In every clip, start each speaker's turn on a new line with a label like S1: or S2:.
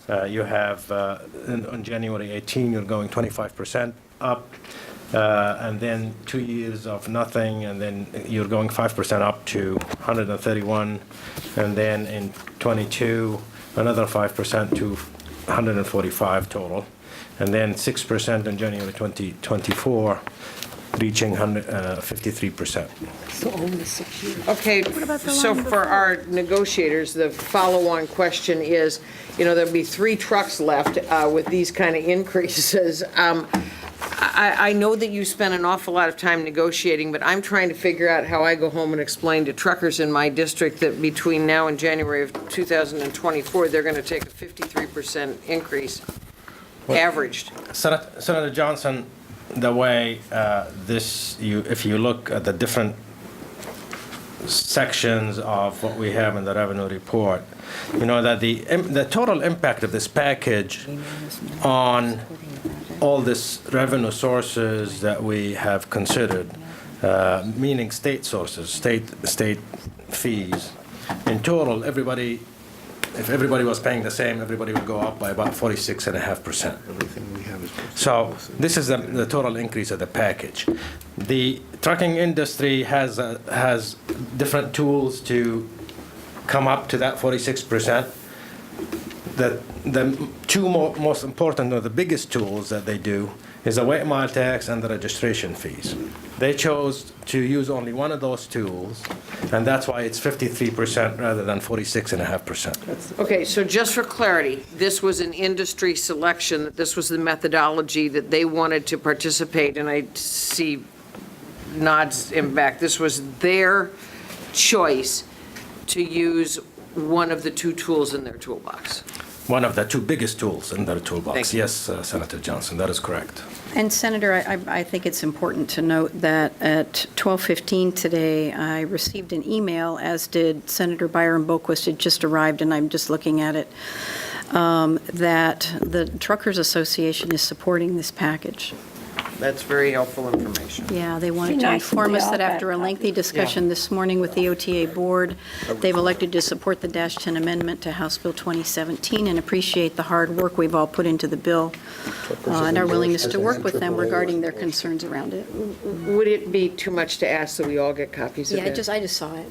S1: You have, on January 18, you're going 25% up, and then 2 years of nothing, and then you're going 5% up to 131, and then in 22, another 5% to 145 total, and then 6% in January 2024, reaching 53%.
S2: So only 6 years.
S3: Okay, so for our negotiators, the follow-on question is, there'll be 3 trucks left with these kind of increases. I know that you spend an awful lot of time negotiating, but I'm trying to figure out how I go home and explain to truckers in my district that between now and January of 2024, they're going to take a 53% increase, averaged.
S1: Senator Johnson, the way if you look at the different sections of what we have in the revenue report, that the total impact of this package on all these revenue sources that we have considered, meaning state sources, state fees, in total, if everybody was paying the same, everybody would go up by about 46.5%. So this is the total increase of the package. The trucking industry has different tools to come up to that 46%. The two most important or the biggest tools that they do is the weight mile tax and the registration fees. They chose to use only one of those tools, and that's why it's 53% rather than 46.5%.
S3: Okay, so just for clarity, this was an industry selection, that this was the methodology that they wanted to participate, and I see nods in back. This was their choice to use one of the 2 tools in their toolbox.
S1: One of the 2 biggest tools in their toolbox.
S3: Thank you.
S1: Yes, Senator Johnson, that is correct.
S4: And Senator, I think it's important to note that at 12:15 today, I received an email, as did Senator Beyer and Boquist. It just arrived, and I'm just looking at it, that the Truckers Association is supporting this package.
S3: That's very helpful information.
S4: Yeah, they wanted
S2: Be
S4: to
S2: nice if
S4: inform
S2: they
S4: us
S2: all
S4: that
S2: got
S4: after a lengthy
S2: copies.
S4: discussion this morning with the OTA board, they've elected to support the -10 amendment to House Bill 2017 and appreciate the hard work we've all put into the bill and our willingness to work with them regarding their concerns around it.
S3: Would it be too much to ask that we all get copies of
S4: Yeah,
S3: that?
S4: I just saw it.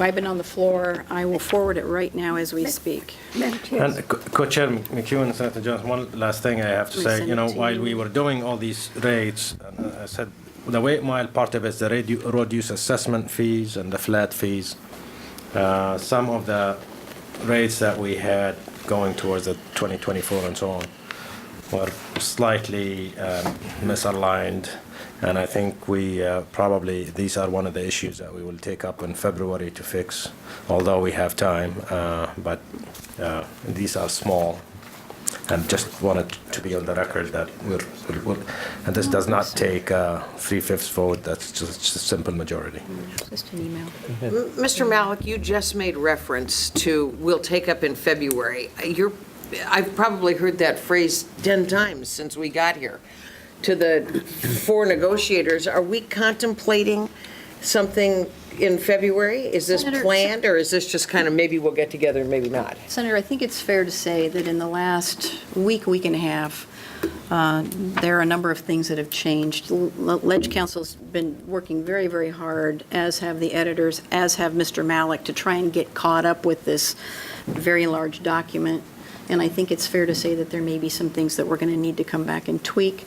S4: I've been on the floor. I will forward it right now as we speak.
S2: Madam Chair.
S1: And Co-Chair McKeown and Senator Johnson, one last thing I have to say,
S4: Resend it to
S1: while
S4: you.
S1: we were doing all these rates, I said the weight mile part of it is the road use assessment fees and the flat fees. Some of the rates that we had going towards the 2024 and so on were slightly misaligned, and I think we these are one of the issues that we will take up in February to fix, although we have time, but these are small. And just wanted to be on the record that and this does not take 3/5 vote, that's just a simple majority.
S4: Just an email.
S3: Mr. Malik, you just made reference to "we'll take up in February." I've probably heard that phrase 10 times since we got here. To the 4 negotiators, are we contemplating something in February? Is this
S4: Senator,
S3: planned, or is this just kind of maybe we'll get together and maybe not?
S4: Senator, I think it's fair to say that in the last week and a half, there are a number of things that have changed. Ledge Council's been working very, very hard, as have the editors, as have Mr. Malik, to try and get caught up with this very large document. And I think it's fair to say that there may be some things that we're going to need to come back and tweak.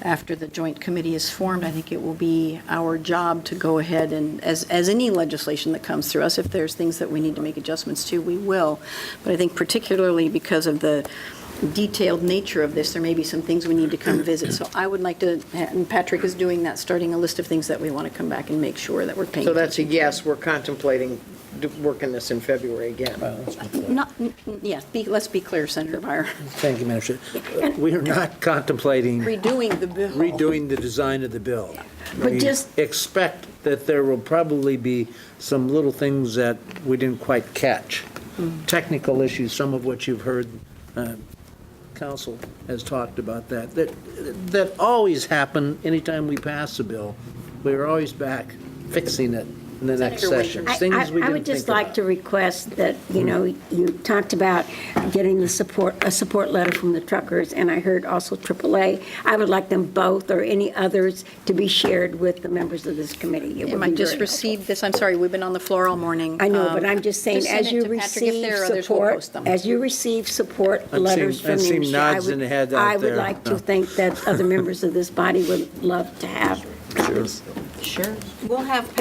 S4: After the joint committee is formed, I think it will be our job to go ahead and, as any legislation that comes through us, if there's things that we need to make adjustments to, we will. But I think particularly because of the detailed nature of this, there may be some things we need to come visit. So I would like to, and Patrick is doing that, starting a list of things that we want to come back and make sure that we're paying
S3: So that's a
S4: attention to.
S3: yes, we're contemplating working this in February again.
S4: Let's be clear, Senator Beyer.
S5: Thank you, Madam Chair. We are not contemplating
S4: Redoing the bill.
S5: redoing the design of the bill.
S2: But
S5: We
S2: just-
S5: expect that there will probably be some little things that we didn't quite catch. Technical issues, some of which you've heard, Council has talked about that always happen anytime we pass a bill. We're always back fixing it in the next
S4: Senator
S5: session.
S4: Winkler.
S5: Things we
S2: I would
S5: didn't
S2: just
S5: think
S2: like
S5: about.
S2: to request that, you talked about getting a support letter from the truckers, and I heard also AAA. I would like them both, or any others, to be shared with the members of this committee. It would
S4: I
S2: be
S4: just
S2: very
S4: received this, I'm sorry, we've been on the floor all morning.
S2: helpful. I know, but I'm just saying,
S4: Just send
S2: as
S4: it
S2: you
S4: to Patrick. If
S2: receive
S4: there are others, we'll
S2: support,
S4: post them.
S2: as you receive support
S5: I'm
S2: letters
S5: seeing- I'm
S2: from the
S5: seeing
S2: industry, I
S5: nods in the head
S2: would,
S5: out
S2: I would
S5: there.
S2: like to
S5: No.
S2: think that other members of this body would love to have.
S4: Sure. We'll have Patrick